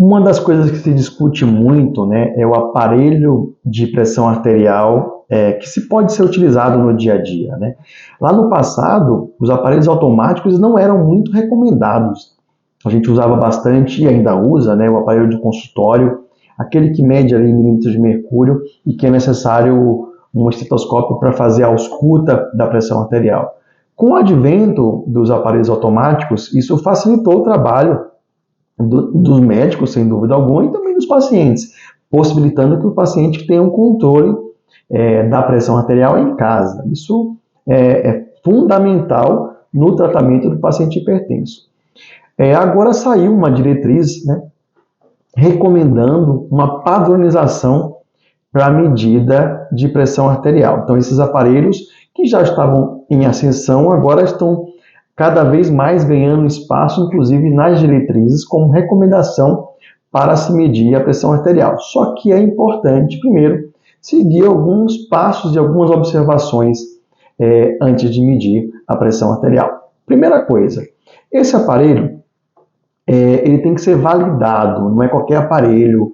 Uma das coisas que se discute muito, né, é o aparelho de pressão arterial que se pode ser utilizado no dia a dia, né? Lá no passado, os aparelhos automáticos não eram muito recomendados. A gente usava bastante e ainda usa, né, o aparelho de consultório, aquele que mede ali milímetros de mercúrio e que é necessário um estetoscópio para fazer a ausculta da pressão arterial. Com o advento dos aparelhos automáticos, isso facilitou o trabalho dos médicos, sem dúvida alguma, e também dos pacientes, possibilitando que o paciente tenha um controle da pressão arterial em casa. Isso é fundamental no tratamento do paciente hipertenso. Agora saiu uma diretriz, né, recomendando uma padronização para a medida de pressão arterial. Então, esses aparelhos que já estavam em ascensão, agora estão cada vez mais ganhando espaço, inclusive nas diretrizes, como recomendação para se medir a pressão arterial. Só que é importante, primeiro, seguir alguns passos e algumas observações antes de medir a pressão arterial. Primeira coisa, esse aparelho ele tem que ser validado, não é qualquer aparelho,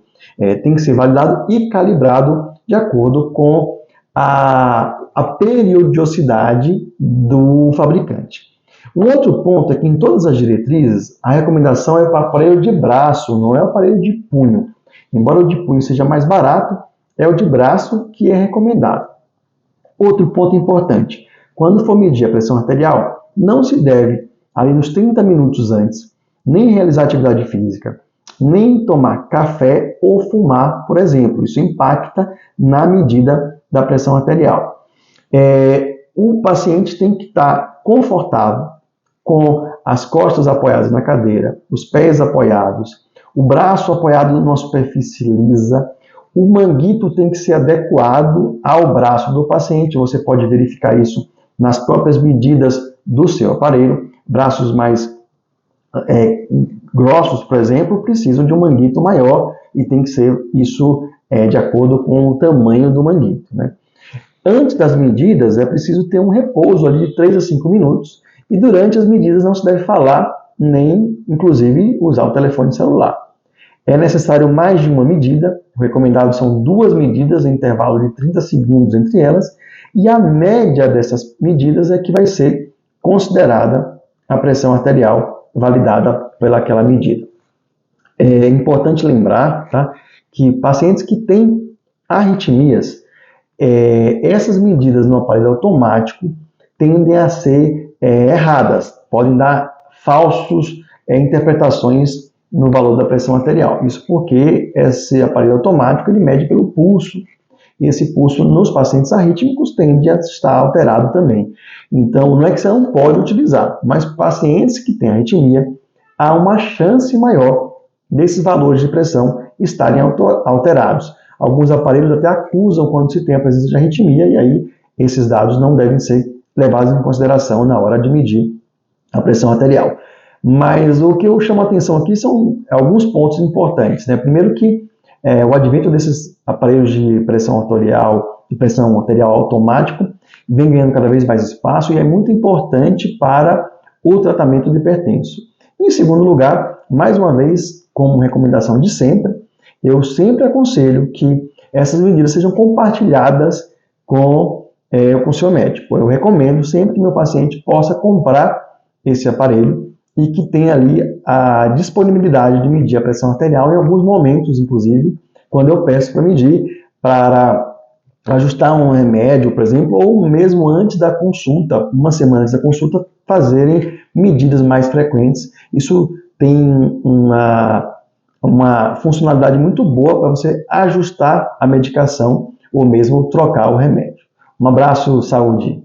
tem que ser validado e calibrado de acordo com a periodicidade do fabricante. Um outro ponto é que em todas as diretrizes, a recomendação é para aparelho de braço, não é o aparelho de punho. Embora o de punho seja mais barato, é o de braço que é recomendado. Outro ponto importante, quando for medir a pressão arterial, não se deve, ali nos 30 minutos antes, nem realizar atividade física, nem tomar café ou fumar, por exemplo. Isso impacta na medida da pressão arterial. O paciente tem que estar confortável, com as costas apoiadas na cadeira, os pés apoiados, o braço apoiado numa superfície lisa. O manguito tem que ser adequado ao braço do paciente. Você pode verificar isso nas próprias medidas do seu aparelho. Braços mais grossos, por exemplo, precisam de um manguito maior e tem que ser isso de acordo com o tamanho do manguito, né? Antes das medidas, é preciso ter um repouso ali de 3 a 5 minutos e durante as medidas não se deve falar nem, inclusive, usar o telefone celular. É necessário mais de uma medida, o recomendado são 2 medidas em intervalo de 30 segundos entre elas, e a média dessas medidas é que vai ser considerada a pressão arterial validada pelaquela medida. É importante lembrar, tá, que pacientes que têm arritmias, essas medidas no aparelho automático tendem a ser erradas, podem dar falsas interpretações no valor da pressão arterial. Isso porque esse aparelho automático ele mede pelo pulso, e esse pulso nos pacientes arrítmicos tende a estar alterado também. Então, não é que você não pode utilizar, mas pacientes que têm arritmia, há uma chance maior desses valores de pressão estarem alterados. Alguns aparelhos até acusam quando se tem a presença de arritmia, e aí esses dados não devem ser levados em consideração na hora de medir a pressão arterial. Mas o que eu chamo a atenção aqui são alguns pontos importantes, né? Primeiro que o advento desses aparelhos de pressão arterial automático vem ganhando cada vez mais espaço e é muito importante para o tratamento do hipertenso. Em segundo lugar, mais uma vez, como recomendação de sempre, eu sempre aconselho que essas medidas sejam compartilhadas com o seu médico. Eu recomendo sempre que meu paciente possa comprar esse aparelho e que tenha ali a disponibilidade de medir a pressão arterial em alguns momentos, inclusive, quando eu peço para medir, para ajustar um remédio, por exemplo, ou mesmo antes da consulta, uma semana antes da consulta, fazerem medidas mais frequentes. Isso tem uma funcionalidade muito boa para você ajustar a medicação ou mesmo trocar o remédio. Um abraço, saúde!